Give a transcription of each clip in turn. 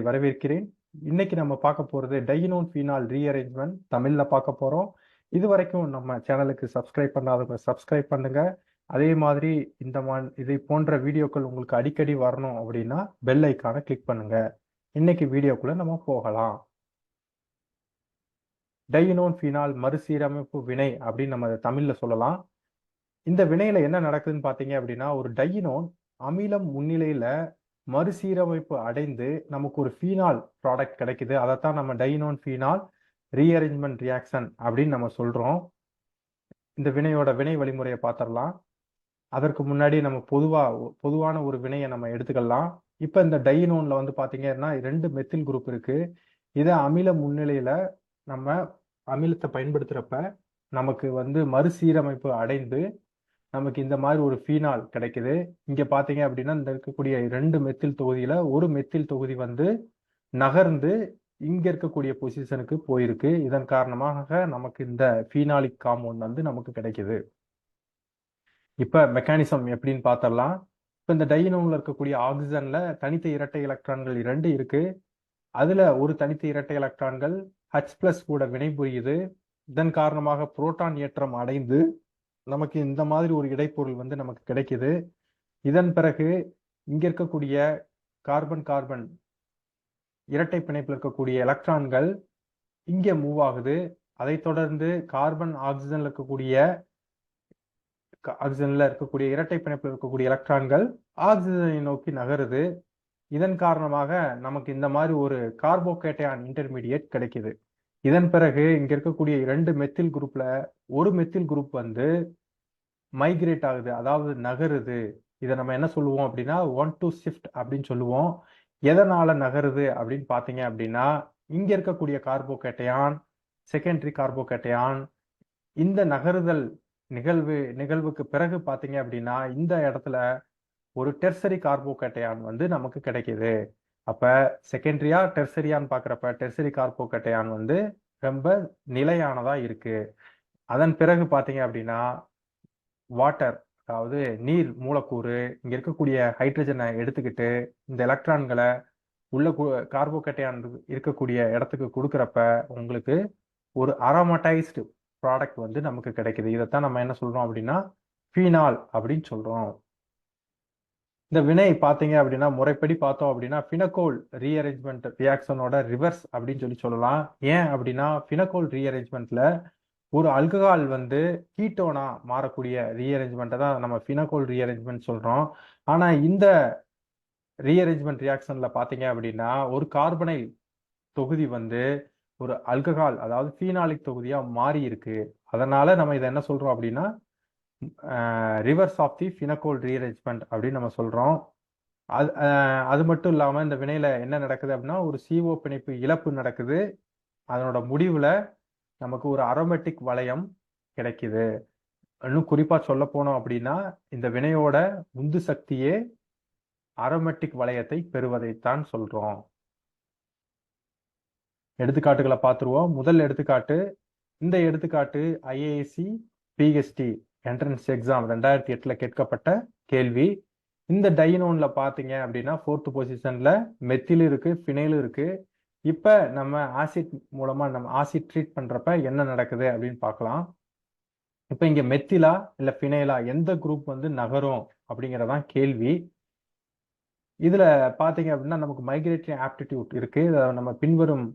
வரவேற்கிறேன். இன்னைக்கு நம்ம பார்க்க போறது டையினோன் ஃபீனால் ரீஅரேஞ்ச்மெண்ட் தமிழ்ல பார்க்க போறோம். இதுவரைக்கும் நம்ம சேனலுக்கு சப்ஸ்கிரைப் பண்ணாதவங்க சப்ஸ்கிரைப் பண்ணுங்க. அதே மாதிரி இதை போன்ற வீடியோக்கள் உங்களுக்கு அடிக்கடி வரணும் அப்படின்னா பெல் ஐக்கானை கிளிக் பண்ணுங்க. இன்னைக்கு வீடியோக்குள்ள நம்ம போகலாம். டையினோன் ஃபீனால் மறுசீரமைப்பு வினை அப்படின்னு நம்ம அதை தமிழ்ல சொல்லலாம். இந்த வினையில என்ன நடக்குதுன்னு பார்த்தீங்க அப்படின்னா, ஒரு டையினோன் அமிலம் முன்னிலையில மறுசீரமைப்பு அடைந்து நமக்கு ஒரு ஃபீனால் ப்ராடக்ட் கிடைக்குது. அதைத்தான் நம்ம டையினோன் ஃபீனால் ரீஅரேஞ்ச்மெண்ட் ரியாக்ஷன் அப்படின்னு நம்ம சொல்றோம். இந்த வினையோட வினை வழிமுறையை பார்த்துடலாம். அதற்கு முன்னாடி நம்ம பொதுவான ஒரு வினையை நம்ம எடுத்துக்கலாம். இப்போ இந்த டையினோன்ல வந்து பார்த்தீங்கன்னா 2 மெத்தில் குரூப் இருக்கு. இதை அமில முன்னிலையில நம்ம அமிலத்தை பயன்படுத்துறப்ப நமக்கு வந்து மறுசீரமைப்பு அடைந்து நமக்கு இந்த மாதிரி ஒரு ஃபீனால் கிடைக்குது. இங்க பாத்தீங்க அப்படின்னா இந்த இருக்கக்கூடிய 2 மெத்தில் தொகுதியில ஒரு மெத்தில் தொகுதி வந்து நகர்ந்து இங்க இருக்கக்கூடிய பொசிஷனுக்கு போயிருக்கு. இதன் காரணமாக நமக்கு இந்த ஃபீனாலிக் காம்பவுண்ட் வந்து நமக்கு கிடைக்குது. இப்ப மெக்கானிசம் எப்படின்னு பார்த்தரலாம். இப்ப இந்த டையினோன்ல இருக்கக்கூடிய ஆக்சிஜன்ல தனித்த இரட்டை எலக்ட்ரான்கள் 2 இருக்கு. அதுல ஒரு தனித்த இரட்டை எலக்ட்ரான்கள் H+ கூட வினைபுரியுது. இதன் காரணமாக புரோட்டான் ஏற்றம் அடைந்து நமக்கு இந்த மாதிரி ஒரு இடைப்பொருள் வந்து நமக்கு கிடைக்குது. இதன் பிறகு இங்க இருக்கக்கூடிய கார்பன் கார்பன் இரட்டை பிணைப்பில் இருக்கக்கூடிய எலக்ட்ரான்கள் இங்க மூவ் ஆகுது. அதை தொடர்ந்து கார்பன் ஆக்சிஜன்ல இருக்கக்கூடிய இரட்டை பிணைப்பில் இருக்கக்கூடிய எலக்ட்ரான்கள் ஆக்சிஜனை நோக்கி நகருது. இதன் காரணமாக நமக்கு இந்த மாதிரி ஒரு கார்போகேட்டையான் இன்டர்மீடியேட் கிடைக்குது. இதன் பிறகு இங்க இருக்கக்கூடிய 2 மெத்தில் குரூப்ல ஒரு மெத்தில் குரூப் வந்து மைக்ரேட் ஆகுது, அதாவது நகருது. இதை நம்ம என்ன சொல்லுவோம் அப்படின்னா 1-2 ஷிஃப்ட் அப்படின்னு சொல்லுவோம். எதனால நகருது அப்படின்னு பார்த்தீங்க அப்படின்னா, இங்க இருக்கக்கூடிய கார்போகேட்டையான் செகண்டரி கார்போகேட்டையான் இந்த நகருதல் நிகழ்வுக்கு பிறகு பார்த்தீங்க அப்படின்னா இந்த இடத்துல ஒரு டெர்சரி கார்போகேட்டையான் வந்து நமக்கு கிடைக்குது. அப்ப செகண்டரியா டெர்சரியான்னு பார்க்குறப்ப டெர்சரி கார்போகேட்டையான் வந்து ரொம்ப நிலையானதா இருக்கு. அதன் பிறகு பார்த்தீங்க அப்படின்னா வாட்டர், அதாவது நீர் மூலக்கூறு இங்க இருக்கக்கூடிய ஹைட்ரஜனை எடுத்துக்கிட்டு இந்த எலக்ட்ரான்களை உள்ள கார்போகேட்டையான் இருக்கக்கூடிய இடத்துக்கு கொடுக்குறப்ப உங்களுக்கு ஒரு அரோமடைஸ்டு ப்ராடக்ட் வந்து நமக்கு கிடைக்குது. இதைத்தான் நம்ம என்ன சொல்றோம் அப்படின்னா ஃபீனால் அப்படின்னு சொல்றோம். இந்த வினை பார்த்தீங்க அப்படின்னா முறைப்படி பார்த்தோம் அப்படின்னா பினகோல் ரீஅரேஞ்ச்மெண்ட் ரியாக்ஷனோட ரிவர்ஸ் அப்படின்னு சொல்லலாம். ஏன் அப்படின்னா பினகோல் ரீஅரேஞ்ச்மெண்ட்ல ஒரு அல்கஹால் வந்து கீட்டோனா மாறக்கூடிய ரீஅரேஞ்ச்மெண்ட்டை தான் நம்ம பினகோல் ரீஅரேஞ்ச்மெண்ட் சொல்றோம். ஆனா இந்த ரீஅரேஞ்ச்மெண்ட் ரியாக்ஷன்ல பாத்தீங்க அப்படின்னா ஒரு கார்பனைல் தொகுதி வந்து ஒரு அல்கஹால், அதாவது ஃபீனாலிக் தொகுதியா மாறி இருக்கு. அதனால நம்ம இதை என்ன சொல்றோம் அப்படின்னா ரிவர்ஸ் ஆஃப் தி பினகோல் ரீஅரேஞ்ச்மெண்ட் அப்படின்னு நம்ம சொல்றோம். அது மட்டும் இல்லாம இந்த வினையில என்ன நடக்குது அப்படின்னா ஒரு CO பிணைப்பு இழப்பு நடக்குது. அதனோட முடிவுல நமக்கு ஒரு அரோமேட்டிக் வளையம் கிடைக்குது. இன்னும் குறிப்பா சொல்ல போனோம் அப்படின்னா இந்த வினையோட உந்து சக்தியே அரோமேட்டிக் வளையத்தை பெறுவதைத்தான் சொல்றோம். எடுத்துக்காட்டுகளை பார்த்துருவோம். முதல் எடுத்துக்காட்டு, இந்த எடுத்துக்காட்டு IAC PhD என்ட்ரன்ஸ் எக்ஸாம் 2008ல கேட்கப்பட்ட கேள்வி. இந்த டையினோன்ல பாத்தீங்க அப்படின்னா 4th பொசிஷன்ல மெத்தில் இருக்கு, ஃபினைல் இருக்கு. இப்ப நம்ம ஆசிட் மூலமா நம்ம ஆசிட் ட்ரீட் பண்றப்ப என்ன நடக்குது அப்படின்னு பார்க்கலாம். இப்ப இங்க மெத்திலா இல்ல ஃபினைலா எந்த குரூப் வந்து நகரும் அப்படிங்கறதான் கேள்வி. இதுல பாத்தீங்க அப்படின்னா நமக்கு மைக்ரேட்டரி ஆப்டிடியூட் இருக்கு. நம்ம பின்வரும்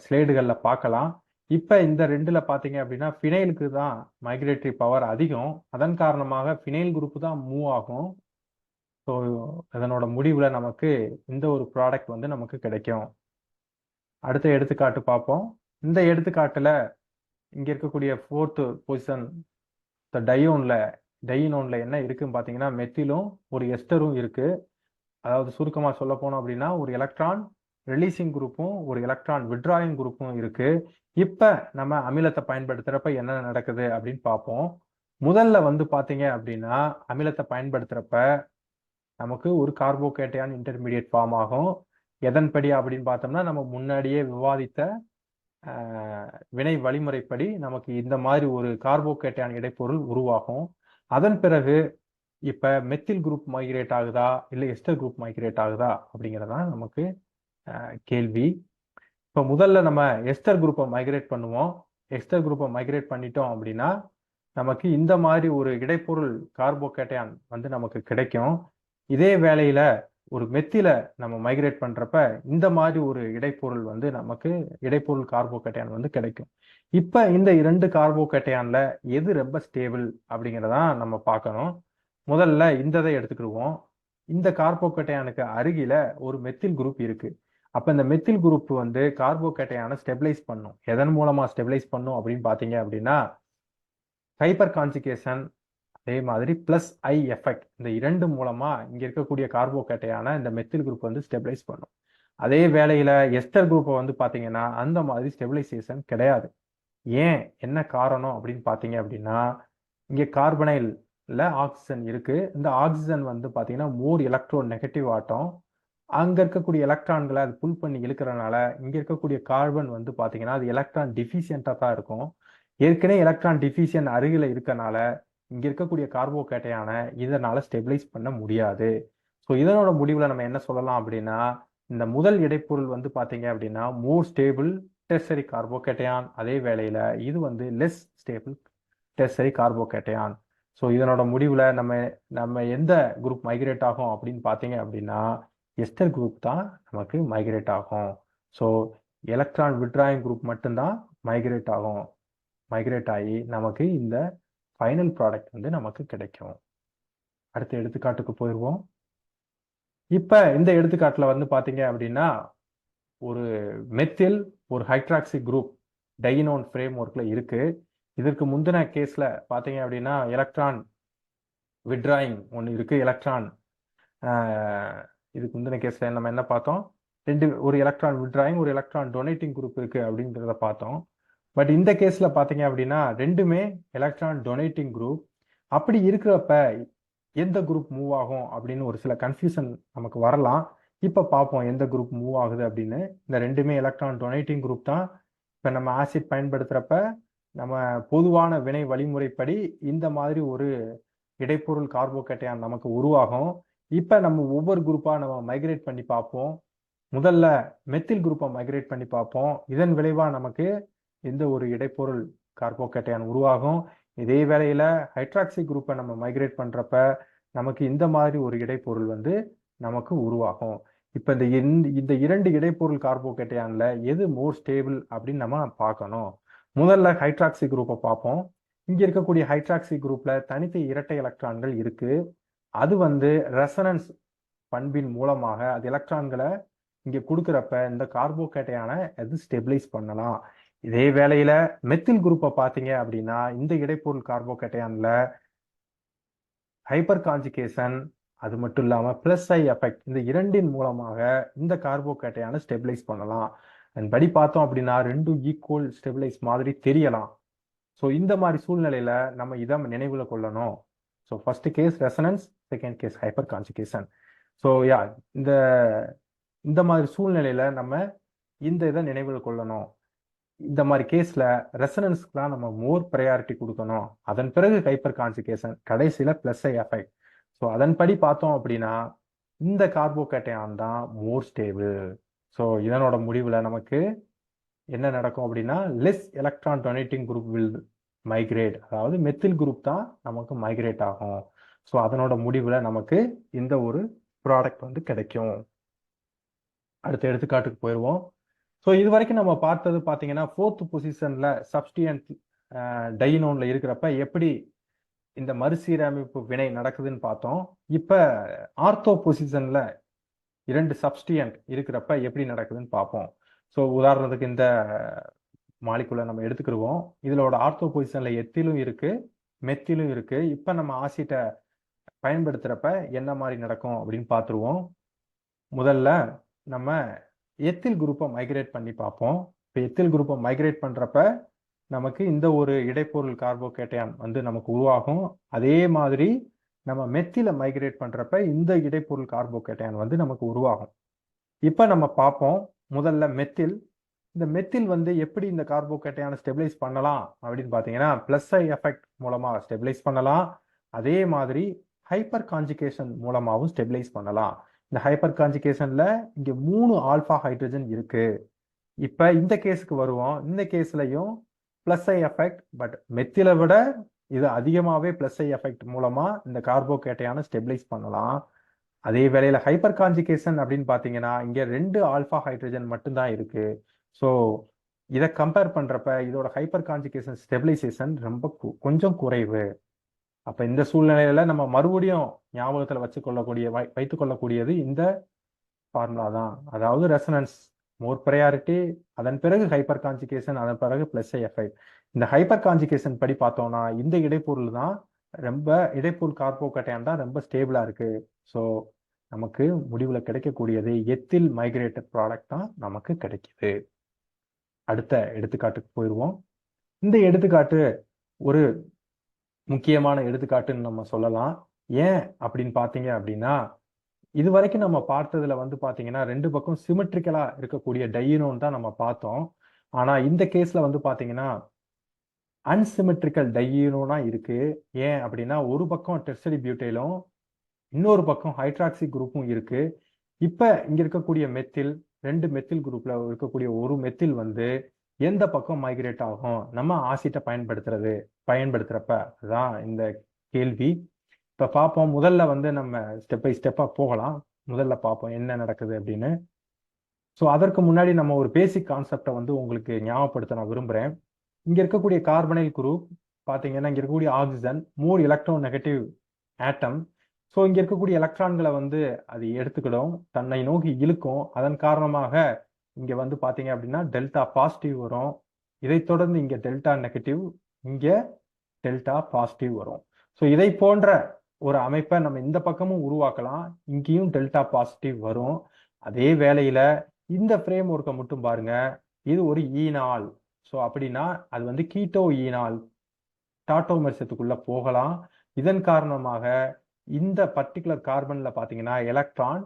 ஸ்லைடுகள்ல பார்க்கலாம். இப்ப இந்த 2ல பாத்தீங்க அப்படின்னா ஃபினைலுக்கு தான் மைக்ரேட்டரி பவர் அதிகம். அதன் காரணமாக ஃபினைல் குரூப் தான் மூவ் ஆகும். ஸோ அதனோட முடிவுல நமக்கு இந்த ஒரு ப்ராடக்ட் வந்து நமக்கு கிடைக்கும். அடுத்த எடுத்துக்காட்டு பார்ப்போம். இந்த எடுத்துக்காட்டுல இங்க இருக்கக்கூடிய 4th பொசிஷன் டையினோன்ல என்ன இருக்குன்னு பாத்தீங்கன்னா மெத்திலும் ஒரு எஸ்டரும் இருக்கு. அதாவது சுருக்கமா சொல்ல போனோம் அப்படின்னா ஒரு எலக்ட்ரான் ரிலீசிங் குரூப்பும் ஒரு எலக்ட்ரான் விட்ராயிங் குரூப்பும் இருக்கு. இப்ப நம்ம அமிலத்தை பயன்படுத்துறப்ப என்ன நடக்குது அப்படின்னு பார்ப்போம். முதல்ல வந்து பாத்தீங்க அப்படின்னா அமிலத்தை பயன்படுத்துறப்ப நமக்கு ஒரு கார்போகேட்டையான் இன்டர்மீடியட் ஃபார்ம் ஆகும். எதன்படி அப்படின்னு பார்த்தோம்னா நம்ம முன்னாடியே விவாதித்த வினை வழிமுறைப்படி நமக்கு இந்த மாதிரி ஒரு கார்போகேட்டையான் இடைப்பொருள் உருவாகும். அதன் பிறகு இப்ப மெத்தில் குரூப் மைக்ரேட் ஆகுதா இல்ல எஸ்டர் குரூப் மைக்ரேட் ஆகுதா அப்படிங்கறதான் நமக்கு கேள்வி. இப்போ முதல்ல நம்ம எஸ்டர் குரூப்பை மைக்ரேட் பண்ணுவோம். எஸ்டர் குரூப்பை மைக்ரேட் பண்ணிட்டோம் அப்படின்னா நமக்கு இந்த மாதிரி ஒரு இடைப்பொருள் கார்போகேட்டையான் வந்து நமக்கு கிடைக்கும். இதே வேளையில ஒரு மெத்தில நம்ம மைக்ரேட் பண்றப்ப இந்த மாதிரி ஒரு இடைப்பொருள் வந்து நமக்கு இடைப்பொருள் கார்போகேட்டையான் வந்து கிடைக்கும். இப்ப இந்த 2 கார்போகேட்டையான்ல எது ரொம்ப ஸ்டேபிள் அப்படிங்கிறதான் நம்ம பார்க்கணும். முதல்ல இந்த இதை எடுத்துக்கிடுவோம். இந்த கார்போகேட்டையானுக்கு அருகில ஒரு மெத்தில் குரூப் இருக்கு. அப்ப இந்த மெத்தில் குரூப் வந்து கார்போகேட்டையான ஸ்டெபிலைஸ் பண்ணும். எதன் மூலமா ஸ்டெபிலைஸ் பண்ணும் அப்படின்னு பாத்தீங்க அப்படின்னா ஹைப்பர் கான்ஜுகேஷன், அதே மாதிரி பிளஸ் ஐ எஃபெக்ட், இந்த 2 மூலமா இங்க இருக்கக்கூடிய கார்போகேட்டையான இந்த மெத்தில் குரூப் வந்து ஸ்டெபிலைஸ் பண்ணும். அதே வேளையில எஸ்டர் குரூப்பை வந்து பாத்தீங்கன்னா அந்த மாதிரி ஸ்டெபிலைசேஷன் கிடையாது. ஏன், என்ன காரணம் அப்படின்னு பாத்தீங்க அப்படின்னா இங்க கார்பனைல்ல ஆக்சிஜன் இருக்கு. இந்த ஆக்சிஜன் வந்து பாத்தீங்கன்னா மோர் எலக்ட்ரோ நெகட்டிவ் ஆட்டம். அங்க இருக்கக்கூடிய எலக்ட்ரான்களை அது புல் பண்ணி இழுக்கிறதுனால இங்க இருக்கக்கூடிய கார்பன் வந்து பாத்தீங்கன்னா அது எலக்ட்ரான் டிஃபிஷியண்டா தான் இருக்கும். ஏற்கனவே எலக்ட்ரான் டிஃபிஷியன் அருகில இருக்கனால இங்க இருக்கக்கூடிய கார்போகேட்டையான இதனால ஸ்டெபிலைஸ் பண்ண முடியாது. ஸோ இதனோட முடிவுல நம்ம என்ன சொல்லலாம் அப்படின்னா இந்த முதல் இடைப்பொருள் வந்து பாத்தீங்க அப்படின்னா மோர் ஸ்டேபிள் டெர்சரி கார்போகேட்டையான், அதே வேளையில இது வந்து லெஸ் ஸ்டேபிள் டெர்சரி கார்போகேட்டையான். ஸோ இதனோட முடிவுல நம்ம எந்த குரூப் மைக்ரேட் ஆகும் அப்படின்னு பாத்தீங்க அப்படின்னா எஸ்டர் குரூப் தான் நமக்கு மைக்ரேட் ஆகும். ஸோ எலக்ட்ரான் விட்ராயிங் குரூப் மட்டும்தான் மைக்ரேட் ஆகும். மைக்ரேட் ஆகி நமக்கு இந்த ஃபைனல் ப்ராடக்ட் வந்து நமக்கு கிடைக்கும். அடுத்த எடுத்துக்காட்டுக்கு போயிடுவோம். இப்ப இந்த எடுத்துக்காட்டுல வந்து பாத்தீங்க அப்படின்னா ஒரு மெத்தில் ஒரு ஹைட்ராக்சி குரூப் டைனோன் ஃப்ரேம் ஒர்க்ல இருக்கு. இதற்கு முந்தின கேஸ்ல பாத்தீங்க அப்படின்னா எலக்ட்ரான் விட்ராயிங் ஒன்று இருக்கு. எலக்ட்ரான் இதுக்கு முந்தின கேஸ்ல நம்ம என்ன பார்த்தோம், ஒரு எலக்ட்ரான் விட்ராயிங் ஒரு எலக்ட்ரான் டொனேட்டிங் குரூப் இருக்கு அப்படிங்கிறத பார்த்தோம். பட் இந்த கேஸ்ல பாத்தீங்க அப்படின்னா ரெண்டுமே எலக்ட்ரான் டொனேட்டிங் குரூப். அப்படி இருக்கிறப்ப எந்த குரூப் மூவ் ஆகும் அப்படின்னு ஒரு சில கன்ஃபியூஷன் நமக்கு வரலாம். இப்ப பார்ப்போம் எந்த குரூப் மூவ் ஆகுது அப்படின்னு. இந்த ரெண்டுமே எலக்ட்ரான் டொனேட்டிங் குரூப் தான். இப்ப நம்ம ஆசிட் பயன்படுத்துறப்ப நம்ம பொதுவான வினை வழிமுறைப்படி இந்த மாதிரி ஒரு இடைப்பொருள் கார்போகேட்டையான் நமக்கு உருவாகும். இப்ப நம்ம ஒவ்வொரு குரூப்பா நம்ம மைக்ரேட் பண்ணி பார்ப்போம். முதல்ல மெத்தில் குரூப்பை மைக்ரேட் பண்ணி பார்ப்போம். இதன் விளைவா நமக்கு இந்த ஒரு இடைப்பொருள் கார்போகேட்டையான் உருவாகும். இதே வேளையில ஹைட்ராக்சி குரூப்பை நம்ம மைக்ரேட் பண்றப்ப நமக்கு இந்த மாதிரி ஒரு இடைப்பொருள் வந்து நமக்கு உருவாகும். இப்ப இந்த 2 இடைப்பொருள் கார்போகேட்டையான்ல எது மோர் ஸ்டேபிள் அப்படின்னு நம்ம பார்க்கணும். முதல்ல ஹைட்ராக்சி குரூப்பை பார்ப்போம். இங்க இருக்கக்கூடிய ஹைட்ராக்சி குரூப்ல தனித்த இரட்டை எலக்ட்ரான்கள் இருக்கு. அது வந்து ரெசனன்ஸ் பண்பின் மூலமாக அது எலக்ட்ரான்களை இங்க கொடுக்குறப்ப இந்த கார்போகேட்டையான அது ஸ்டெபிலைஸ் பண்ணலாம். இதே வேளையில மெத்தில் குரூப்பை பார்த்தீங்க அப்படின்னா இந்த இடைப்பொருள் கார்போகேட்டையான்ல ஹைப்பர் கான்ஜுகேஷன், அது மட்டும் இல்லாம பிளஸ் ஐ எஃபெக்ட், இந்த இரண்டின் மூலமாக இந்த கார்போகேட்டையான ஸ்டெபிலைஸ் பண்ணலாம். படி பார்த்தோம் அப்படின்னா ரெண்டும் ஈக்குவல் ஸ்டெபிலைஸ் மாதிரி தெரியலாம். ஸோ இந்த மாதிரி சூழ்நிலையில நம்ம இதை நினைவுல கொள்ளணும். So first case resonance, second case hyperconjugation. So yeah இந்த மாதிரி சூழ்நிலையில நம்ம இந்த இதை நினைவில் கொள்ளணும். இந்த மாதிரி கேஸ்ல ரெசனன்ஸ்க்கு தான் நம்ம மோர் ப்ரையாரிட்டி கொடுக்கணும். அதன் பிறகு ஹைப்பர் கான்ஜுகேஷன், கடைசியில பிளஸ் ஐ எஃபெக்ட். ஸோ அதன்படி பார்த்தோம் அப்படின்னா இந்த கார்போகேட்டையான் தான் மோர் ஸ்டேபிள். ஸோ இதனோட முடிவுல நமக்கு என்ன நடக்கும் அப்படின்னா less electron donating group will migrate, அதாவது மெத்தில் குரூப் தான் நமக்கு மைக்ரேட் ஆகும். ஸோ அதனோட முடிவுல நமக்கு இந்த ஒரு ப்ராடக்ட் வந்து கிடைக்கும். அடுத்த எடுத்துக்காட்டுக்கு போயிடுவோம். ஸோ இது வரைக்கும் நம்ம பார்த்தது பார்த்தீங்கன்னா 4th பொசிஷன்ல சப்ஸ்டியன்ட் டைனோன்ல இருக்கிறப்ப எப்படி இந்த மறுசீரமைப்பு வினை நடக்குதுன்னு பார்த்தோம். இப்ப ஆர்த்தோ பொசிஷன்ல 2 சப்ஸ்டியன்ட் இருக்கிறப்ப எப்படி நடக்குதுன்னு பார்ப்போம். ஸோ உதாரணத்துக்கு இந்த மாலிகுலை நம்ம எடுத்துக்கிடுவோம். இதோட ஆர்த்தோ பொசிஷன்ல எத்திலும் இருக்கு, மெத்திலும் இருக்கு. இப்ப நம்ம ஆசிட்டை பயன்படுத்துறப்ப என்ன மாதிரி நடக்கும் அப்படின்னு பார்த்துருவோம். முதல்ல நம்ம எத்தில் குரூப்பை மைக்ரேட் பண்ணி பார்ப்போம். இப்போ எத்தில் குரூப்பை மைக்ரேட் பண்றப்ப நமக்கு இந்த ஒரு இடைப்பொருள் கார்போகேட்டையான் வந்து நமக்கு உருவாகும். அதே மாதிரி நம்ம மெத்தில மைக்ரேட் பண்றப்ப இந்த இடைப்பொருள் கார்போகேட்டையான் வந்து நமக்கு உருவாகும். இப்ப நம்ம பார்ப்போம். முதல்ல மெத்தில். இந்த மெத்தில் வந்து எப்படி இந்த கார்போகேட்டையான ஸ்டெபிலைஸ் பண்ணலாம் அப்படின்னு பார்த்தீங்கன்னா பிளஸ் ஐ எஃபெக்ட் மூலமா ஸ்டெபிலைஸ் பண்ணலாம். அதே மாதிரி ஹைப்பர் கான்ஜுகேஷன் மூலமாகவும் ஸ்டெபிலைஸ் பண்ணலாம். இந்த ஹைப்பர் கான்ஜுகேஷன்ல இங்க 3 ஆல்பா ஹைட்ரஜன் இருக்கு. இப்ப இந்த கேஸுக்கு வருவோம். இந்த கேஸ்லயும் பிளஸ் ஐ எஃபெக்ட், பட் மெத்திலை விட இது அதிகமாவே பிளஸ் ஐ எஃபெக்ட் மூலமா இந்த கார்போகேட்டையான ஸ்டெபிலைஸ் பண்ணலாம். அதே வேளையில ஹைப்பர் கான்ஜுகேஷன் அப்படின்னு பாத்தீங்கன்னா இங்க 2 ஆல்பா ஹைட்ரஜன் மட்டும்தான் இருக்கு. ஸோ இதை கம்பேர் பண்றப்ப இதோட ஹைப்பர் கான்ஜுகேஷன் ஸ்டெபிலைசேஷன் ரொம்ப கொஞ்சம் குறைவு. அப்ப இந்த சூழ்நிலையில நம்ம மறுபடியும் ஞாபகத்துல வைத்துக் கொள்ளக்கூடியது இந்த ஃபார்முலா தான். அதாவது ரெசனன்ஸ் மோர் ப்ரையாரிட்டி, அதன் பிறகு ஹைப்பர் கான்ஜுகேஷன், அதன் பிறகு பிளஸ் எஃபெக்ட். இந்த ஹைப்பர் கான்ஜுகேஷன் படி பார்த்தோம்னா இந்த இடைப்பொருள் தான் இடைப்பொருள் கார்போகேட்டையான் தான் ரொம்ப ஸ்டேபிளா இருக்கு. ஸோ நமக்கு முடிவுல கிடைக்கக்கூடியது எத்தில் மைக்ரேட்டட் ப்ராடக்ட் தான் நமக்கு கிடைக்குது. அடுத்த எடுத்துக்காட்டுக்கு போயிடுவோம். இந்த எடுத்துக்காட்டு ஒரு முக்கியமான எடுத்துக்காட்டுன்னு நம்ம சொல்லலாம். ஏன் அப்படின்னு பாத்தீங்க அப்படின்னா இது வரைக்கும் நம்ம பார்த்ததுல வந்து பாத்தீங்கன்னா 2 பக்கம் சிமெட்ரிக்கலா இருக்கக்கூடிய டையினோன் தான் நம்ம பார்த்தோம். ஆனா இந்த கேஸ்ல வந்து பாத்தீங்கன்னா அன்சிமெட்ரிக்கல் டையினோனா இருக்கு. ஏன் அப்படின்னா ஒரு பக்கம் டெர்சரி பியூட்டைலும் இன்னொரு பக்கம் ஹைட்ராக்சி குரூப்பும் இருக்கு. இப்ப இங்க இருக்கக்கூடிய மெத்தில் 2 மெத்தில் குரூப்ல இருக்கக்கூடிய ஒரு மெத்தில் வந்து எந்த பக்கம் மைக்ரேட் ஆகும் நம்ம ஆசிட்டை பயன்படுத்துறப்ப அதுதான் இந்த கேள்வி. இப்ப பார்ப்போம். முதல்ல வந்து நம்ம ஸ்டெப் பை ஸ்டெப்பா போகலாம். முதல்ல பார்ப்போம் என்ன நடக்குது அப்படின்னு. ஸோ அதற்கு முன்னாடி நம்ம ஒரு பேசிக் கான்செப்டை வந்து உங்களுக்கு ஞாபகப்படுத்த நான் விரும்புறேன். இங்க இருக்கக்கூடிய கார்பனைல் குரூப் பாத்தீங்கன்னா இங்க இருக்கக்கூடிய ஆக்சிஜன் 3 எலக்ட்ரோ நெகட்டிவ் ஆட்டம். ஸோ இங்க இருக்கக்கூடிய எலக்ட்ரான்களை வந்து அது எடுத்துக்கிடும், தன்னை நோக்கி இழுக்கும். அதன் காரணமாக இங்க வந்து பாத்தீங்க அப்படின்னா டெல்டா பாசிட்டிவ் வரும். இதை தொடர்ந்து இங்க டெல்டா நெகட்டிவ், இங்க டெல்டா பாசிட்டிவ் வரும். ஸோ இதை போன்ற ஒரு அமைப்பை நம்ம இந்த பக்கமும் உருவாக்கலாம். இங்கேயும் டெல்டா பாசிட்டிவ் வரும். அதே வேளையில இந்த ஃப்ரேம் ஒர்க்கை மட்டும் பாருங்க. இது ஒரு ஈனால். ஸோ அப்படின்னா அது வந்து கீட்டோ ஈனால் டாட்டோமெர்சத்துக்குள்ள போகலாம். இதன் காரணமாக இந்த பர்டிகுலர் கார்பன்ல பாத்தீங்கன்னா எலக்ட்ரான்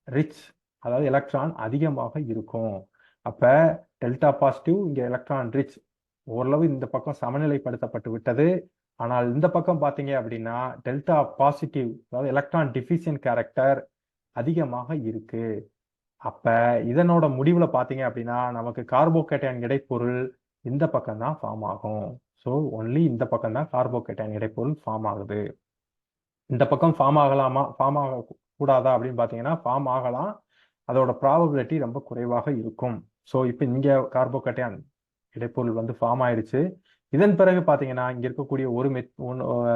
ரிச், அதாவது எலக்ட்ரான் அதிகமாக இருக்கும். அப்ப டெல்டா பாசிட்டிவ் இங்க எலக்ட்ரான் ரிச் ஓரளவு இந்த பக்கம் சமநிலைப்படுத்தப்பட்டு விட்டது. ஆனால் இந்த பக்கம் பாத்தீங்க அப்படின்னா டெல்டா பாசிட்டிவ், அதாவது எலக்ட்ரான் டிஃபிஷியன்ட் கேரக்டர் அதிகமாக இருக்கு. அப்ப இதனோட முடிவுல பாத்தீங்க அப்படின்னா நமக்கு கார்போகேட்டையான் இடைப்பொருள் இந்த பக்கம் தான் ஃபார்ம் ஆகும். ஸோ ஒன்லி இந்த பக்கம் தான் கார்போகேட்டையான் இடைப்பொருள் ஃபார்ம் ஆகுது. இந்த பக்கம் ஃபார்ம் ஆகலாமா, ஃபார்ம் ஆக கூடாதா அப்படின்னு பாத்தீங்கன்னா ஃபார்ம் ஆகலாம். அதோட ப்ராபபிலிட்டி ரொம்ப குறைவாக இருக்கும். ஸோ இப்போ இங்க கார்போகேட்டையான் இடைப்பொருள் வந்து ஃபார்ம் ஆயிடுச்சு. இதன் பிறகு பாத்தீங்கன்னா இங்க இருக்கக்கூடிய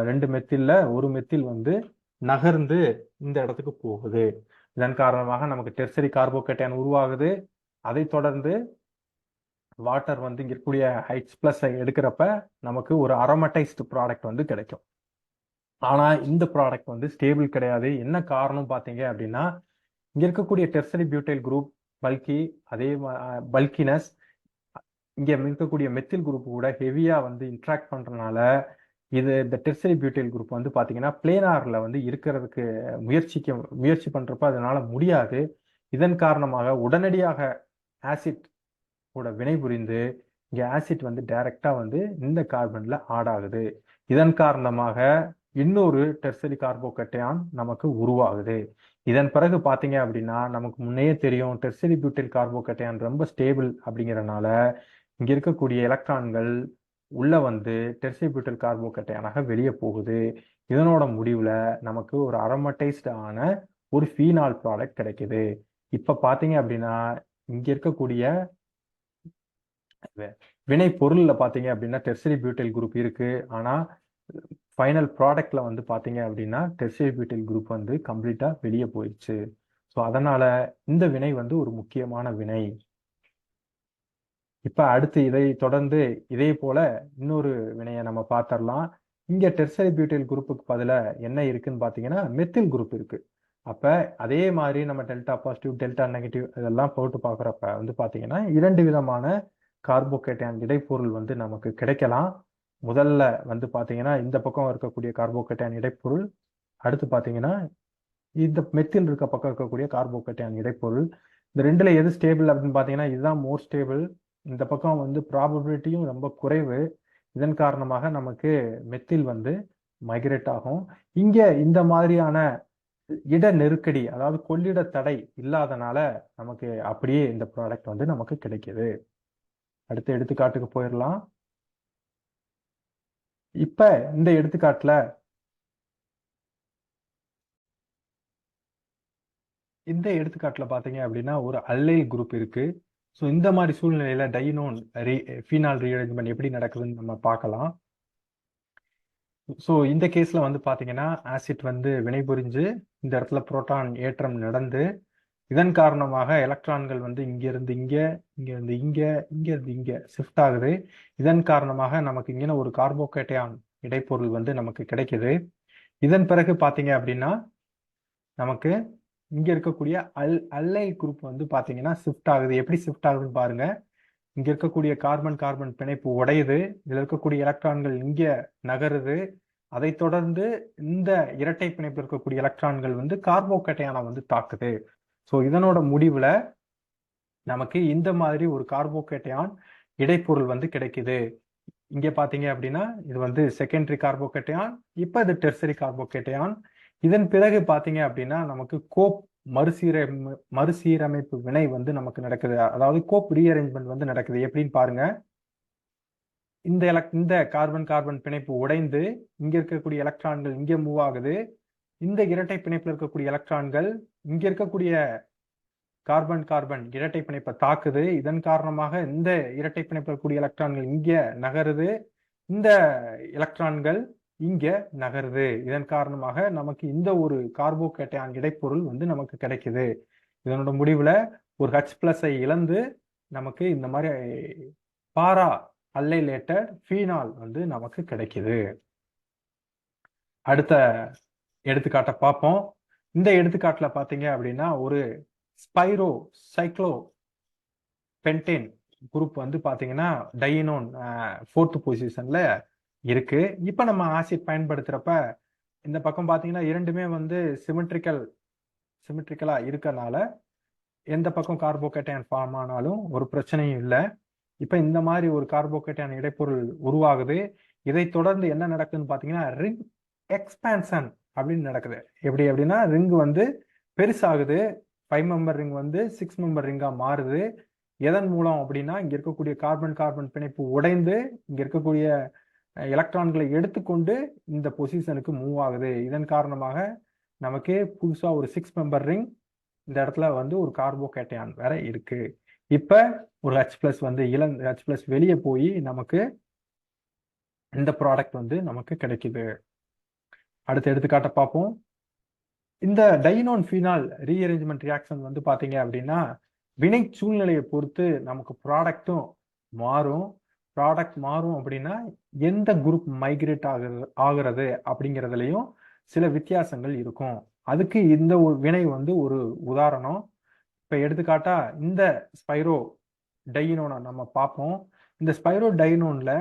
2 மெத்தில்ல ஒரு மெத்தில் வந்து நகர்ந்து இந்த இடத்துக்கு போகுது. இதன் காரணமாக நமக்கு டெர்சரி கார்போகேட்டையான் உருவாகுது. அதை தொடர்ந்து வாட்டர் வந்து இங்க இருக்கக்கூடிய H+ எடுக்கிறப்ப நமக்கு ஒரு அரோமடைஸ்டு ப்ராடக்ட் வந்து கிடைக்கும். ஆனா இந்த ப்ராடக்ட் வந்து ஸ்டேபிள் கிடையாது. என்ன காரணம் பாத்தீங்க அப்படின்னா இங்க இருக்கக்கூடிய டெர்சரி பியூட்டைல் குரூப் பல்கி, அதே பல்கினஸ் இங்க இருக்கக்கூடிய மெத்தில் குரூப் கூட ஹெவியா வந்து இன்ட்ராக்ட் பண்றதுனால இந்த டெர்சரி பியூட்டைல் குரூப் வந்து பாத்தீங்கன்னா பிளேனார்ல வந்து இருக்கிறதுக்கு முயற்சி பண்றப்ப அதனால முடியாது. இதன் காரணமாக உடனடியாக ஆசிட் கூட வினை புரிந்து இங்க ஆசிட் வந்து டைரக்டா வந்து இந்த கார்பன்ல ஆட் ஆகுது. இதன் காரணமாக இன்னொரு டெர்சரி கார்போகேட்டையான் நமக்கு உருவாகுது. இதன் பிறகு பாத்தீங்க அப்படின்னா நமக்கு முன்னையே தெரியும் டெர்சரி பியூட்டைல் கார்போகேட்டையான் ரொம்ப ஸ்டேபிள் அப்படிங்கறதுனால இங்க இருக்கக்கூடிய எலக்ட்ரான்கள் உள்ள வந்து டெர்சரி பியூட்டைல் கார்போகேட்டையானாக வெளியே போகுது. இதனோட முடிவுல நமக்கு ஒரு அரோமடைஸ்டு ஆன ஒரு ஃபீனால் ப்ராடக்ட் கிடைக்குது. இப்ப பாத்தீங்க அப்படின்னா இங்க இருக்கக்கூடிய வினை பொருள்ல பாத்தீங்க அப்படின்னா டெர்சரி பியூட்டைல் குரூப் இருக்கு. ஆனா ஃபைனல் ப்ராடக்ட்ல வந்து பாத்தீங்க அப்படின்னா டெர்சரி பியூட்டைல் குரூப் வந்து கம்ப்ளீட்டா வெளியே போயிடுச்சு. ஸோ அதனால இந்த வினை வந்து ஒரு முக்கியமான வினை. இப்ப அடுத்து இதை தொடர்ந்து இதே போல இன்னொரு வினையை நம்ம பார்த்தரலாம். இங்க டெர்சரி பியூட்டைல் குரூப்புக்கு பதிலா என்ன இருக்குன்னு பாத்தீங்கன்னா மெத்தில் குரூப் இருக்கு. அப்ப அதே மாதிரி நம்ம டெல்டா பாசிட்டிவ், டெல்டா நெகட்டிவ் இதெல்லாம் போட்டு பாக்குறப்ப வந்து பாத்தீங்கன்னா 2 விதமான கார்போகேட்டையான் இடைப்பொருள் வந்து நமக்கு கிடைக்கலாம். முதல்ல வந்து பாத்தீங்கன்னா இந்த பக்கம் இருக்கக்கூடிய கார்போகேட்டையான் இடைப்பொருள், அடுத்து பாத்தீங்கன்னா இந்த மெத்தில் இருக்க பக்கம் இருக்கக்கூடிய கார்போகேட்டையான் இடைப்பொருள். இந்த 2ல எது ஸ்டேபிள் அப்படின்னு பாத்தீங்கன்னா இதுதான் மோர் ஸ்டேபிள். இந்த பக்கம் வந்து ப்ராபபிலிட்டியும் ரொம்ப குறைவு. இதன் காரணமாக நமக்கு மெத்தில் வந்து மைக்ரேட் ஆகும். இங்க இந்த மாதிரியான இட நெருக்கடி, அதாவது கொள்ளிட தடை இல்லாதனால நமக்கு அப்படியே இந்த ப்ராடக்ட் வந்து நமக்கு கிடைக்குது. அடுத்த எடுத்துக்காட்டுக்கு போயிடலாம். இப்ப இந்த எடுத்துக்காட்டுல பாத்தீங்க அப்படின்னா ஒரு அல்லைல் குரூப் இருக்கு. ஸோ இந்த மாதிரி சூழ்நிலையில டைனோன் ஃபீனால் ரீஅரேஞ்ச்மெண்ட் எப்படி நடக்குதுன்னு நம்ம பார்க்கலாம். ஸோ இந்த கேஸ்ல வந்து பாத்தீங்கன்னா ஆசிட் வந்து வினைபுரிஞ்சு இந்த இடத்துல புரோட்டான் ஏற்றம் நடந்து இதன் காரணமாக எலக்ட்ரான்கள் வந்து இங்கிருந்து இங்க, இங்கிருந்து இங்க, இங்கிருந்து இங்க ஷிஃப்ட் ஆகுது. இதன் காரணமாக நமக்கு இங்கே ஒரு கார்போகேட்டையான் இடைப்பொருள் வந்து நமக்கு கிடைக்குது. இதன் பிறகு பாத்தீங்க அப்படின்னா நமக்கு இங்க இருக்கக்கூடிய அல்லைல் குரூப் வந்து பாத்தீங்கன்னா ஷிஃப்ட் ஆகுது. எப்படி ஷிஃப்ட் ஆகுதுன்னு பாருங்க. இங்க இருக்கக்கூடிய கார்பன் கார்பன் பிணைப்பு உடையுது. இதுல இருக்கக்கூடிய எலக்ட்ரான்கள் இங்க நகருது. அதை தொடர்ந்து இந்த இரட்டை பிணைப்பு இருக்கக்கூடிய எலக்ட்ரான்கள் வந்து கார்போகேட்டையானை வந்து தாக்குது. ஸோ இதனோட முடிவுல நமக்கு இந்த மாதிரி ஒரு கார்போகேட்டையான் இடைப்பொருள் வந்து கிடைக்குது. இங்க பாத்தீங்க அப்படின்னா இது வந்து செகண்டரி கார்போகேட்டையான், இப்ப இது டெர்சரி கார்போகேட்டையான். இதன் பிறகு பாத்தீங்க அப்படின்னா நமக்கு கோப் மறுசீரமைப்பு வினை வந்து நமக்கு நடக்குது. அதாவது கோப் ரீஅரேஞ்ச்மெண்ட் வந்து நடக்குது. எப்படின்னு பாருங்க. இந்த கார்பன் கார்பன் பிணைப்பு உடைந்து இங்க இருக்கக்கூடிய எலக்ட்ரான்கள் இங்க மூவ் ஆகுது. இந்த இரட்டை பிணைப்புல இருக்கக்கூடிய எலக்ட்ரான்கள் இங்க இருக்கக்கூடிய கார்பன் கார்பன் இரட்டை பிணைப்பை தாக்குது. இதன் காரணமாக இந்த இரட்டை பிணைப்பில் இருக்கக்கூடிய எலக்ட்ரான்கள் இங்க நகருது. இந்த எலக்ட்ரான்கள் இங்க நகருது. இதன் காரணமாக நமக்கு இந்த ஒரு கார்போகேட்டையான் இடைப்பொருள் வந்து நமக்கு கிடைக்குது. இதனோட முடிவுல ஒரு H+ இழந்து நமக்கு இந்த மாதிரி பாரா அல்லைலேட்டட் ஃபீனால் வந்து நமக்கு கிடைக்குது. அடுத்த எடுத்துக்காட்டை பார்ப்போம். இந்த எடுத்துக்காட்டுல பாத்தீங்க அப்படின்னா ஒரு ஸ்பைரோ சைக்ளோ பென்டேன் குரூப் வந்து பாத்தீங்கன்னா டைனோன் 4th பொசிஷன்ல இருக்கு. இப்ப நம்ம ஆசிட் பயன்படுத்துறப்ப இந்த பக்கம் பாத்தீங்கன்னா இரண்டுமே வந்து சிமெட்ரிக்கலா இருக்கனால எந்த பக்கம் கார்போகேட்டையான் ஃபார்ம் ஆனாலும் ஒரு பிரச்சனையும் இல்லை. இப்ப இந்த மாதிரி ஒரு கார்போகேட்டையான் இடைப்பொருள் உருவாகுது. இதை தொடர்ந்து என்ன நடக்குதுன்னு பாத்தீங்கன்னா ரிங் எக்ஸ்பான்சன் அப்படின்னு நடக்குது. எப்படி அப்படின்னா ரிங் வந்து பெருசாகுது. 5 மெம்பர் ரிங் வந்து 6 மெம்பர் ரிங்கா மாறுது. எதன் மூலம் அப்படின்னா இங்க இருக்கக்கூடிய கார்பன் கார்பன் பிணைப்பு உடைந்து இங்க இருக்கக்கூடிய எலக்ட்ரான்களை எடுத்துக்கொண்டு இந்த பொசிஷனுக்கு மூவ் ஆகுது. இதன் காரணமாக நமக்கு புதுசா ஒரு 6 மெம்பர் ரிங் இந்த இடத்துல வந்து ஒரு கார்போகேட்டையான் வேற இருக்கு. இப்ப ஒரு H+ வந்து H+ வெளியே போய் நமக்கு இந்த ப்ராடக்ட் வந்து நமக்கு கிடைக்குது. அடுத்த எடுத்துக்காட்ட பார்ப்போம். இந்த டைனோன் ஃபீனால் ரீஅரேஞ்ச்மெண்ட் ரியாக்ஷன் வந்து பாத்தீங்க அப்படின்னா வினை சூழ்நிலையை பொறுத்து நமக்கு ப்ராடக்டும் மாறும். ப்ராடக்ட் மாறும் அப்படின்னா எந்த குரூப் மைக்ரேட் ஆகுறது அப்படிங்கிறதுலையும் சில வித்தியாசங்கள் இருக்கும். அதுக்கு இந்த ஒரு வினை வந்து ஒரு உதாரணம். இப்ப எடுத்துக்காட்டா இந்த ஸ்பைரோ டைனோனை நம்ம பார்ப்போம். இந்த ஸ்பைரோ டைனோன்ல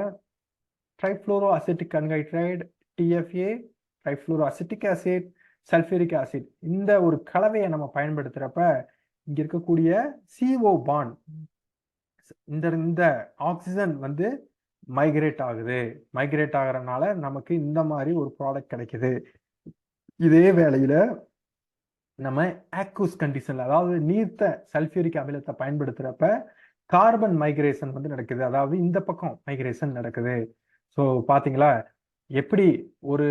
trifluoro acetic anhydride, TFA, trifluoro acetic acid, sulphuric acid இந்த ஒரு கலவையை நம்ம பயன்படுத்துறப்ப இங்க இருக்கக்கூடிய CO பாண்ட் இந்த ஆக்சிஜன் வந்து மைக்ரேட் ஆகுது. மைக்ரேட் ஆகுறதுனால நமக்கு இந்த மாதிரி ஒரு ப்ராடக்ட் கிடைக்குது. இதே வேளையில நம்ம ஆக்வஸ் கண்டிஷன்ல, அதாவது நீர்த்த சல்ஃபியூரிக் அமிலத்தை பயன்படுத்துறப்ப கார்பன் மைக்ரேஷன் வந்து நடக்குது. அதாவது இந்த பக்கம் மைக்ரேஷன் நடக்குது. ஸோ பாத்தீங்களா எப்படி ஒரு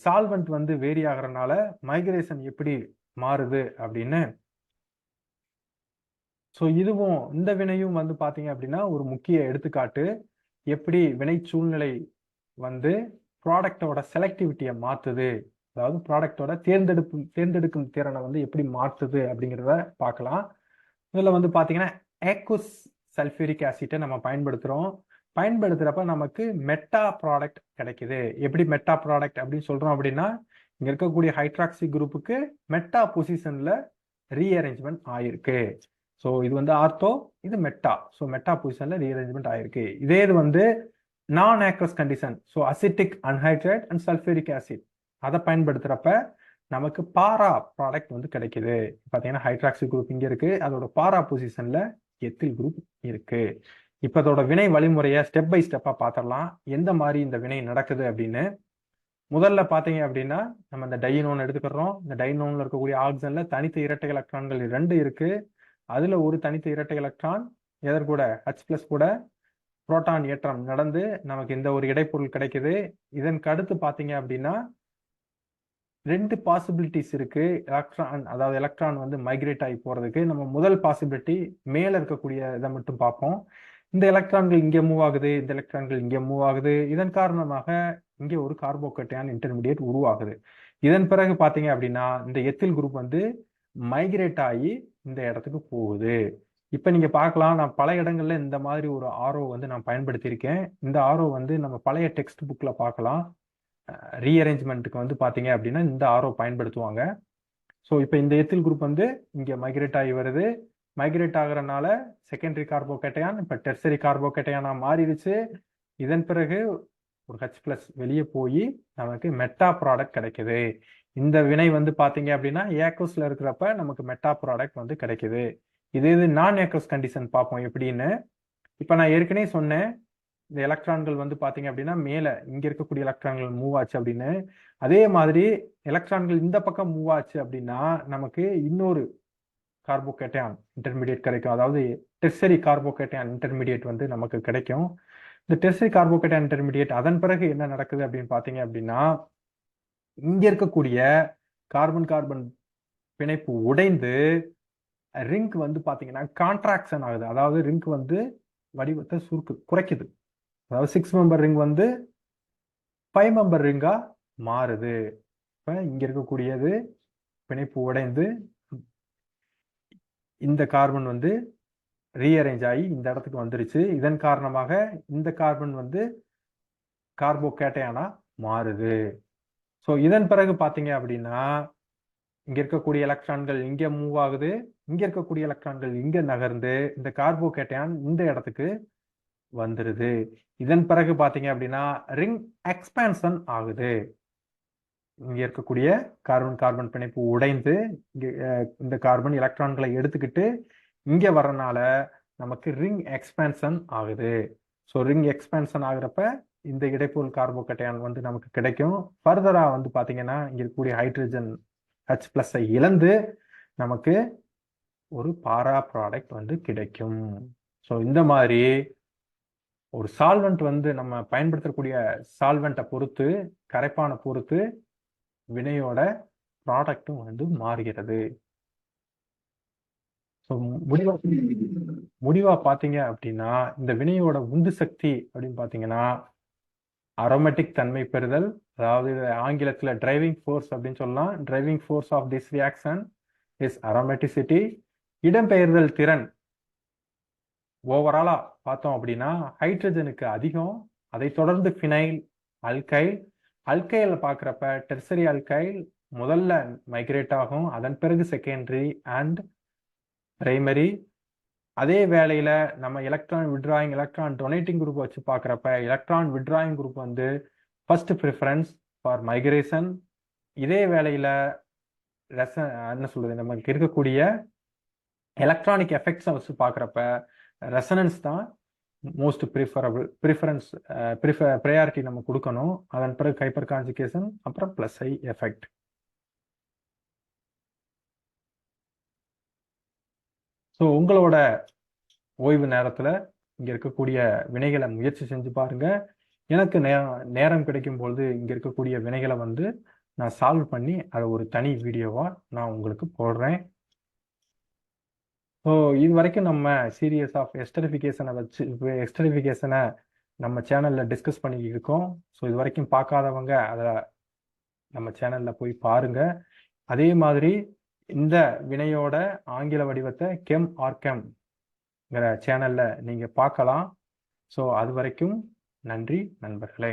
சால்வெண்ட் வந்து வேரி ஆகுறதுனால மைக்ரேஷன் எப்படி மாறுது அப்படின்னு. ஸோ இதுவும் இந்த வினையும் வந்து பாத்தீங்க அப்படின்னா ஒரு முக்கிய எடுத்துக்காட்டு. எப்படி வினை சூழ்நிலை வந்து ப்ராடக்டோட செலக்டிவிட்டியை மாத்துது, அதாவது ப்ராடக்டோட தேர்ந்தெடுக்கும் திறனை வந்து எப்படி மாற்றுது அப்படிங்கிறத பார்க்கலாம். இதில் வந்து பார்த்தீங்கன்னா ஆக்வஸ் சல்ஃபியூரிக் ஆசிட்டை நம்ம பயன்படுத்துறப்ப நமக்கு மெட்டா ப்ராடக்ட் கிடைக்குது. எப்படி மெட்டா ப்ராடக்ட் அப்படின்னு சொல்றோம் அப்படின்னா இங்க இருக்கக்கூடிய ஹைட்ராக்சி குரூப்புக்கு மெட்டா பொசிஷன்ல ரீஅரேஞ்ச்மெண்ட் ஆயிருக்கு. ஸோ இது வந்து ஆர்த்தோ, இது மெட்டா. ஸோ மெட்டா பொசிஷன்ல ரீஅரேஞ்ச்மெண்ட் ஆயிருக்கு. இதே இது வந்து நான் aqueous condition, so acetic anhydride and sulphuric acid அதை பயன்படுத்துறப்ப நமக்கு பாரா ப்ராடக்ட் வந்து கிடைக்குது. பார்த்தீங்கன்னா ஹைட்ராக்சி குரூப் இங்க இருக்கு, அதோட பாரா பொசிஷன்ல எத்தில் குரூப் இருக்கு. இப்ப அதோட வினை வழிமுறையை ஸ்டெப் பை ஸ்டெப்பா பார்த்துடலாம் எந்த மாதிரி இந்த வினை நடக்குது அப்படின்னு. முதல்ல பார்த்தீங்க அப்படின்னா நம்ம இந்த டைனோன் எடுத்துக்கிறோம். இந்த டைனோன்ல இருக்கக்கூடிய ஆக்சிஜன்ல தனித்த இரட்டை எலக்ட்ரான்கள் 2 இருக்கு. அதுல ஒரு தனித்த இரட்டை எலக்ட்ரான் எதர் கூட H+ கூட புரோட்டான் ஏற்றம் நடந்து நமக்கு இந்த ஒரு இடைப்பொருள் கிடைக்குது. இதற்கு அடுத்து பார்த்தீங்க அப்படின்னா 2 பாசிபிலிட்டிஸ் இருக்கு. அதாவது எலக்ட்ரான் வந்து மைக்ரேட் ஆகி போறதுக்கு. நம்ம முதல் பாசிபிலிட்டி மேல இருக்கக்கூடிய இதை மட்டும் பார்ப்போம். இந்த எலக்ட்ரான்கள் இங்கே மூவ் ஆகுது, இந்த எலக்ட்ரான்கள் இங்கே மூவ் ஆகுது. இதன் காரணமாக இங்கே ஒரு கார்போகேட்டையான் இன்டர்மீடியேட் உருவாகுது. இதன் பிறகு பார்த்தீங்க அப்படின்னா இந்த எத்தில் குரூப் வந்து மைக்ரேட் ஆகி இந்த இடத்துக்கு போகுது. இப்போ நீங்க பார்க்கலாம், நான் பல இடங்கள்ல இந்த மாதிரி ஒரு ஆரோ வந்து நான் பயன்படுத்தியிருக்கேன். இந்த ஆரோ வந்து நம்ம பழைய டெக்ஸ்ட் புக்ல பார்க்கலாம். ரீஅரேஞ்ச்மெண்ட்டுக்கு வந்து பார்த்தீங்க அப்படின்னா இந்த ஆரோ பயன்படுத்துவாங்க. ஸோ இப்போ இந்த எத்தில் குரூப் வந்து இங்கே மைக்ரேட் ஆகி வருது. மைக்ரேட் ஆகுறதுனால செகண்டரி கார்போகேட்டையான் இப்போ டெர்சரி கார்போகேட்டையானா மாறிடுச்சு. இதன் பிறகு ஒரு H+ வெளியே போய் நமக்கு மெட்டா ப்ராடக்ட் கிடைக்குது. இந்த வினை வந்து பார்த்தீங்க அப்படின்னா ஏக்கோஸ்ல இருக்கிறப்ப நமக்கு மெட்டா ப்ராடக்ட் வந்து கிடைக்குது. இது நான் ஏக்கோஸ் கண்டிஷன் பார்ப்போம் எப்படின்னு. இப்போ நான் ஏற்கனவே சொன்னேன், இந்த எலக்ட்ரான்கள் வந்து பார்த்தீங்க அப்படின்னா மேலே இங்கே இருக்கக்கூடிய எலக்ட்ரான்கள் மூவ் ஆச்சு அப்படின்னு. அதே மாதிரி எலக்ட்ரான்கள் இந்த பக்கம் மூவ் ஆச்சு அப்படின்னா நமக்கு இன்னொரு கார்போகேட்டையான் இன்டர்மீடியேட் கிடைக்கும். அதாவது டெர்சரி கார்போகேட்டையான் இன்டர்மீடியேட் வந்து நமக்கு கிடைக்கும். இந்த டெர்சரி கார்போகேட்டையான் இன்டர்மீடியேட் அதன் பிறகு என்ன நடக்குது அப்படின்னு பார்த்தீங்க அப்படின்னா இங்க இருக்கக்கூடிய கார்பன் கார்பன் பிணைப்பு உடைந்து ரிங் வந்து பார்த்தீங்கன்னா கான்ட்ராக்ஷன் ஆகுது. அதாவது ரிங் வந்து வடிவத்தை குறைக்குது. அதாவது 6 மெம்பர் ரிங் வந்து 5 மெம்பர் ரிங்கா மாறுது. இப்போ இங்க இருக்கக்கூடியது பிணைப்பு உடைந்து இந்த கார்பன் வந்து ரீஅரேஞ்ச் ஆகி இந்த இடத்துக்கு வந்துருச்சு. இதன் காரணமாக இந்த கார்பன் வந்து கார்போகேட்டையானா மாறுது. ஸோ இதன் பிறகு பார்த்தீங்க அப்படின்னா இங்க இருக்கக்கூடிய எலக்ட்ரான்கள் இங்க மூவ் ஆகுது, இங்க இருக்கக்கூடிய எலக்ட்ரான்கள் இங்க நகர்ந்து இந்த கார்போகேட்டையான் இந்த இடத்துக்கு வந்துருது. இதன் பிறகு பார்த்தீங்க அப்படின்னா ரிங் எக்ஸ்பான்ஷன் ஆகுது. இங்க இருக்கக்கூடிய கார்பன் கார்பன் பிணைப்பு உடைந்து இந்த கார்பன் எலக்ட்ரான்களை எடுத்துக்கிட்டு இங்க வரனால நமக்கு ரிங் எக்ஸ்பான்ஷன் ஆகுது. ஸோ ரிங் எக்ஸ்பான்ஷன் ஆகுறப்ப இந்த இடைப்பொருள் கார்போகேட்டையான் வந்து நமக்கு கிடைக்கும். ஃபர்தரா வந்து பார்த்தீங்கன்னா இங்க இருக்கக்கூடிய ஹைட்ரஜன் H+ இழந்து நமக்கு ஒரு பாரா ப்ராடக்ட் வந்து கிடைக்கும். ஸோ இந்த மாதிரி ஒரு சால்வெண்ட் வந்து நம்ம பயன்படுத்தக்கூடிய சால்வெண்ட்டை பொறுத்து, கரைப்பானை பொறுத்து வினையோட ப்ராடக்டும் வந்து மாறுகிறது. ஸோ முடிவா பார்த்தீங்க அப்படின்னா இந்த வினையோட உந்து சக்தி அப்படின்னு பார்த்தீங்கன்னா அரோமேட்டிக் தன்மை பெறுதல், அதாவது ஆங்கிலத்தில் டிரைவிங் ஃபோர்ஸ் அப்படின்னு சொல்லலாம். Driving force of this reaction is aromaticity. இடம்பெயர்தல் திறன் ஓவராலா பார்த்தோம் அப்படின்னா ஹைட்ரஜனுக்கு அதிகம். அதை தொடர்ந்து ஃபினைல், அல்கைல். அல்கைல பார்க்குறப்ப டெர்சரி அல்கைல் முதல்ல மைக்ரேட் ஆகும், அதன் பிறகு செகண்டரி அண்ட் பிரைமரி. அதே வேளையில நம்ம electron withdrawing, electron donating group வச்சு பார்க்குறப்ப எலக்ட்ரான் விட்ராயிங் குரூப் வந்து ஃபர்ஸ்ட் ப்ரிஃபரன்ஸ் ஃபார் மைக்ரேஷன். இதே வேளையில என்ன சொல்றது, நமக்கு இருக்கக்கூடிய எலக்ட்ரானிக் எஃபெக்ட்ஸை வச்சு பார்க்குறப்ப ரெசனன்ஸ் தான் மோஸ்ட் ப்ரிஃபரன்ஸ் ப்ரையாரிட்டி நம்ம கொடுக்கணும். அதன் பிறகு ஹைப்பர் கான்ஜுகேஷன், அப்புறம் +I எஃபெக்ட். ஸோ உங்களோட ஓய்வு நேரத்தில் இங்கே இருக்கக்கூடிய வினைகளை முயற்சி செஞ்சு பாருங்க. எனக்கு நேரம் கிடைக்கும் பொழுது இங்கே இருக்கக்கூடிய வினைகளை வந்து நான் சால்வ் பண்ணி அதை ஒரு தனி வீடியோவாக நான் உங்களுக்கு போடுறேன். ஸோ இது வரைக்கும் நம்ம சீரியஸ் ஆஃப் எஸ்டரிஃபிகேஷனை நம்ம சேனலில் டிஸ்கஸ் பண்ணிக்கிட்டு இருக்கோம். ஸோ இது வரைக்கும் பார்க்காதவங்க அதை நம்ம சேனலில் போய் பாருங்க. அதே மாதிரி இந்த வினையோட ஆங்கில வடிவத்தை கெம் ஆர் கெம்ங்கிற சேனலில் நீங்கள் பார்க்கலாம். ஸோ அது வரைக்கும் நன்றி நண்பர்களே.